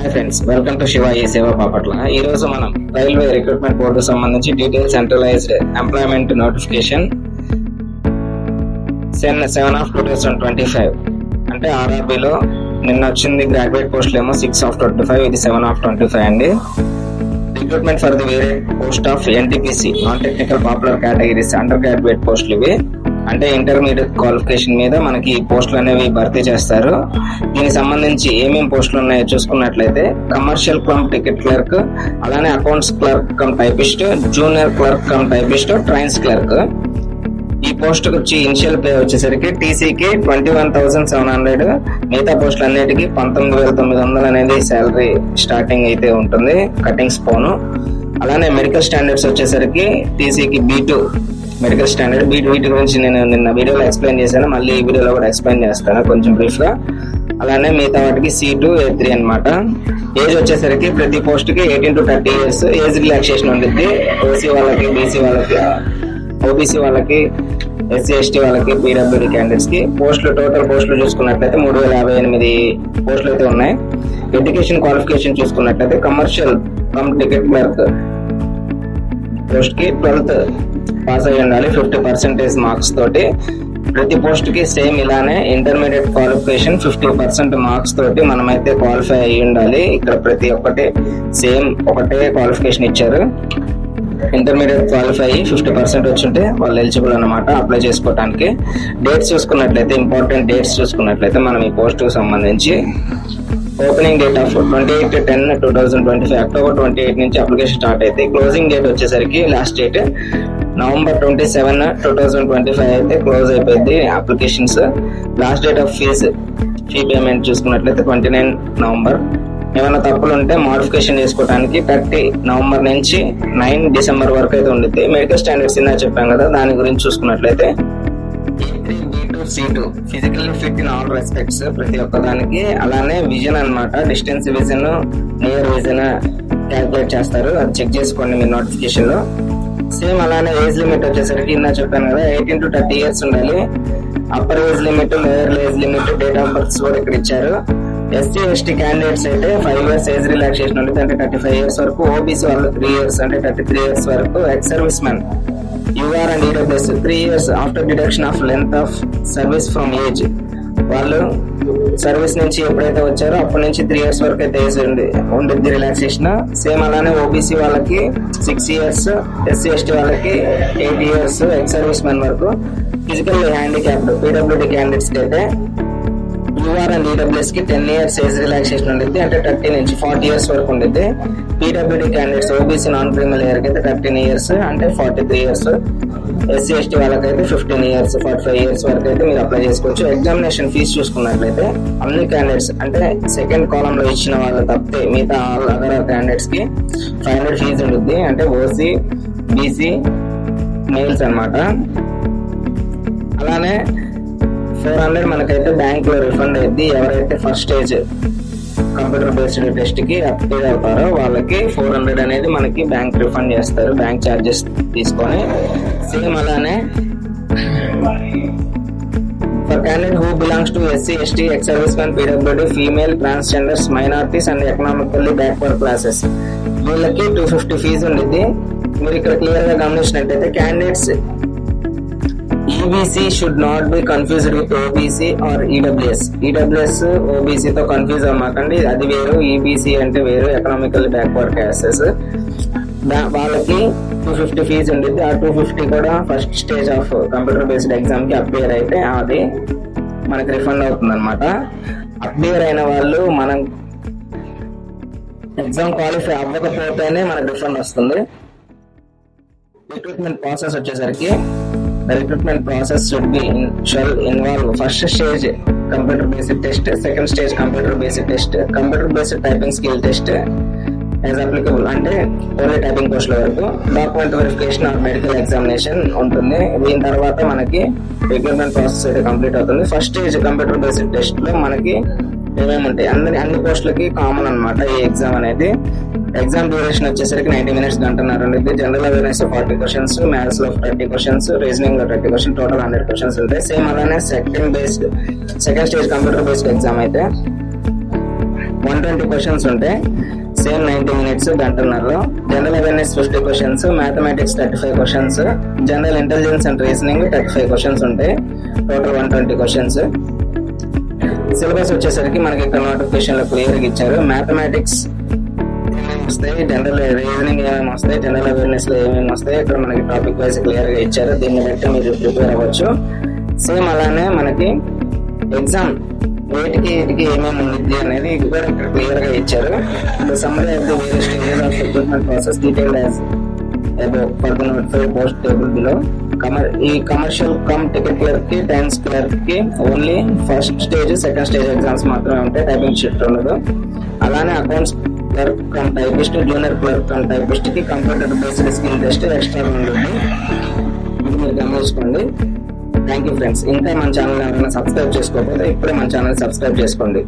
Hi friends, welcome to Shiva ఈ సేవ బాపట్ల. ఈ రోజు మనం రైల్వే రిక్రూట్మెంట్ బోర్డు సంబంధించి డీటెయిల్ సెంట్రలైజ్డ్ ఎంప్లాయ్మెంట్ నోటిఫికేషన్ 7/2025 అంటే ఆర్ఆర్బీలో నిన్న వచ్చింది. గ్రాడ్యుయేట్ పోస్టులు ఏమో 6/25, ఇది 7/25 అండి. రిక్రూట్మెంట్ ఫర్ ది వేరే post of NTPC non technical popular categories under graduate పోస్టులు ఇవి. అంటే ఇంటర్మీడియట్ క్వాలిఫికేషన్ మీద మనకి పోస్టులు అనేవి భర్తీ చేస్తారు. దీనికి సంబంధించి ఏమేమి పోస్టులు ఉన్నాయో చూసుకున్నట్లయితే కమర్షియల్ కమ్ టికెట్ క్లర్క్, అలానే accounts clerk cum typist, junior clerk cum typist, trains clerk. ఈ పోస్ట్ వచ్చి ఇనిషియల్ పే వచ్చేసరికి టీసీకి 21,700, మిగతా పోస్టులు అన్నిటికీ 19,900 అనేది శాలరీ స్టార్టింగ్ అయితే ఉంటుంది, కటింగ్స్ పోను. అలానే మెడికల్ స్టాండర్డ్స్ వచ్చేసరికి టీసీకి B2 మెడికల్ స్టాండర్డ్. వీటి గురించి నేను నిన్న వీడియోలో ఎక్స్ప్లెయిన్ చేశాను, మళ్ళీ ఈ వీడియోలో కూడా ఎక్స్ప్లెయిన్ చేస్తాను కొంచెం బ్రీఫ్ గా. అలానే మిగతా వాటికి C2, A3 అనమాట. ఏజ్ వచ్చేసరికి ప్రతి పోస్ట్ కి 18 to 30 years ఏజ్ రిలాక్సేషన్ ఉంటుంది. ఓసీ వాళ్ళకి, బీసీ వాళ్ళకి, ఓబీసీ వాళ్ళకి, SC ST వాళ్ళకి, PWD క్యాండిడేట్స్ కి. పోస్టులు టోటల్ పోస్టులు చూసుకున్నట్లయితే 3,058 పోస్టులు అయితే ఉన్నాయి. ఎడ్యుకేషన్ క్వాలిఫికేషన్ చూసుకున్నట్లయితే commercial cum ticket clerk post కి 12th పాస్ అయ్యి ఉండాలి 50% మార్క్స్ తోటి. ప్రతి పోస్ట్ కి సేమ్ ఇలానే ఇంటర్మీడియట్ క్వాలిఫికేషన్ 50% మార్క్స్ తోటి మనమైతే క్వాలిఫై అయ్యి ఉండాలి. ఇక్కడ ప్రతి ఒక్కటి సేమ్ ఒకటే క్వాలిఫికేషన్ ఇచ్చారు. ఇంటర్మీడియట్ క్వాలిఫై అయ్యి 50% వచ్చుంటే వాళ్ళు ఎలిజిబుల్ అన్నమాట అప్లై చేసుకోవడానికి. డేట్స్ చూసుకున్నట్లయితే, ఇంపార్టెంట్ డేట్స్ చూసుకున్నట్లయితే మనం ఈ పోస్ట్ కు సంబంధించి ఓపెనింగ్ డేట్ ఆఫ్ 28/10/2025 అక్టోబర్ 28 నుంచి అప్లికేషన్ స్టార్ట్ అయితే, క్లోజింగ్ డేట్ వచ్చేసరికి లాస్ట్ డేట్ నవంబర్ 27, 2025 అయితే క్లోజ్ అయిపోయింది applications. Last date of fee payment చూసుకున్నట్లయితే 29 నవంబర్. ఏమైనా తప్పులు ఉంటే మోడిఫికేషన్ చేసుకోవడానికి 30 నవంబర్ నుంచి 9 డిసెంబర్ వరకు అయితే ఉండిద్ది. మెడికల్ స్టాండర్డ్స్ ఇందా చెప్పాం కదా, దాని గురించి చూసుకున్నట్లయితే A3, B2, C2 physical fit in all respects ప్రతి ఒక్క దానికి. అలానే విజన్ అన్నమాట, distance vision, near vision calculate చేస్తారు, అది చెక్ చేసుకోండి మీరు నోటిఫికేషన్ లో. సేమ్ అలానే ఏజ్ లిమిట్ వచ్చేసరికి ఇందా చెప్పాను కదా, 18 to 30 years ఉండాలి. Upper age limit, lower age limit, date of birth కూడా ఇక్కడ ఇచ్చారు. SC ST క్యాండిడేట్స్ అయితే 5 years ఏజ్ రిలాక్సేషన్ ఉంటుంది, అంటే 35 years వరకు. ఓబీసీ వాళ్ళు 3 years అంటే 33 years వరకు. Ex service men UR and EWS 3 years after deduction of length of service from age. వాళ్ళు సర్వీస్ నుంచి ఎప్పుడైతే వచ్చారో అప్పటి నుంచి 3 years వరకు అయితే ఏజ్ ఉండిద్ది రిలాక్సేషన్. సేమ్ అలానే ఓబీసీ వాళ్ళకి 6 years, SC ST వాళ్ళకి 8 years, ఎక్స్ సర్వీస్ మెన్ వరకు. ఫిజికల్ హ్యాండిక్యాప్డ్ PWD క్యాండిడేట్స్ కి అయితే UR అండ్ EWS కి 10 years ఏజ్ రిలాక్సేషన్ ఉండిద్ది, అంటే 30 నుంచి 40 years వరకు ఉండిద్ది. PWD candidates OBC non criminal layer కి అయితే 13 years అంటే 43 years. SC ST వాళ్ళకైతే 15 years, 45 years వరకు అయితే మీరు అప్లై చేసుకోవచ్చు. ఎగ్జామినేషన్ ఫీజు చూసుకున్నట్లయితే అన్ని క్యాండిడేట్స్ అంటే సెకండ్ కాలం లో ఇచ్చిన వాళ్ళు తప్పితే మిగతా ఆల్ అదర్ క్యాండిడేట్స్ కి 500 ఫీజు ఉంటుంది, అంటే ఓసీ, బీసీ, మెయిల్స్ అన్నమాట. అలానే 400 మనకైతే బ్యాంక్ లో రిఫండ్ అయింది. ఎవరైతే first stage computer based test కి అప్లై అవుతారో వాళ్ళకి 400 అనేది మనకి బ్యాంక్ రిఫండ్ చేస్తారు, బ్యాంక్ చార్జెస్ తీసుకొని. సేమ్ అలానే for candidate who belongs to SC ST, ex service men, PWD, female, transgenders, minorities and economically backward classes వీళ్ళకి 250 ఫీజు ఉండిద్ది. మీరు ఇక్కడ క్లియర్ గా గమనించినట్టయితే candidates EBC should not be confused with OBC or EWS. EWS OBC తో confuse అవ్వకండి, అది వేరు. EBC అంటే వేరు, ఎకనామికల్ బ్యాక్వర్డ్ క్లాసెస్. వాళ్ళకి 250 ఫీజు ఉండిద్ది. ఆ 250 కూడా first stage of computer based exam కి అప్లియర్ అయితే అది మనకి రిఫండ్ అవుతుంది అనమాట. అప్లియర్ అయిన వాళ్ళు మనం ఎగ్జామ్ క్వాలిఫై అవ్వకపోతేనే మనకు రిఫండ్ వస్తుంది. రిక్రూట్మెంట్ ప్రాసెస్ వచ్చేసరికి the recruitment process shall involve first stage computer based test, second stage computer based test, computer based typing skill test as applicable అంటే ఓన్లీ టైపింగ్ పోస్ట్ వరకు. Document verification are medical examination ఉంటుంది. దీని తర్వాత మనకి recruitment process అయితే complete అవుతుంది. First stage computer based test లో మనకి ఏమేమి ఉంటాయి, అన్ని పోస్టులకి కామన్ అన్నమాట ఈ ఎగ్జామ్ అనేది. ఎగ్జామ్ డ్యూరేషన్ వచ్చేసరికి 90 minutes, గంటన్నర ఉంటుంది. జనరల్ అవేర్నెస్ 40 questions, మ్యాథ్స్ లో 30 questions, రీజనింగ్ లో 30 questions, టోటల్ 100 questions ఉంటాయి. సేమ్ అలానే second stage computer based exam అయితే 120 క్వశ్చన్స్ ఉంటాయి. సేమ్ 90 minutes, గంటన్నరలో. General awareness 50 questions, mathematics 35 questions, general intelligence and reasoning 35 questions ఉంటాయి. Total 120 questions. సిలబస్ వచ్చేసరికి మనకి ఇక్కడ నోటిఫికేషన్ లో క్లియర్ గా ఇచ్చారు. మ్యాథమెటిక్స్ ఏమేమి వస్తాయి, జనరల్ రీజనింగ్ ఏమేమి వస్తాయి, జనరల్ అవేర్నెస్ లో ఏమేమి వస్తాయి, ఇక్కడ మనకి టాపిక్ వైజ్ క్లియర్ గా ఇచ్చారు. దీన్ని బట్టి మీరు ప్రిపేర్ అవ్వచ్చు. సేమ్ అలానే మనకి ఎగ్జామ్ వీటికి ఏమేమి ఉంది అనేది కూడా ఇక్కడ క్లియర్ గా ఇచ్చారు. Summary of the various stages of recruitment process detailed as above for the notified post table below. ఈ కమర్షియల్ కమ్ టికెట్ క్లర్క్ కి, టైమ్స్ క్లర్క్ కి only first stage, second stage exams మాత్రమే ఉంటాయి. టైపింగ్ షిఫ్ట్ ఉండదు. అలానే accounts clerk cum typist, junior clerk cum typist కి computer based skill test extra ఉంటుంది. ఇది మీరు గమనించుకోండి. Thank you friends. ఇంకా మన ఛానల్ ఎవరైనా సబ్స్క్రైబ్ చేసుకోకపోతే ఇప్పుడే మన ఛానల్ సబ్స్క్రైబ్ చేసుకోండి.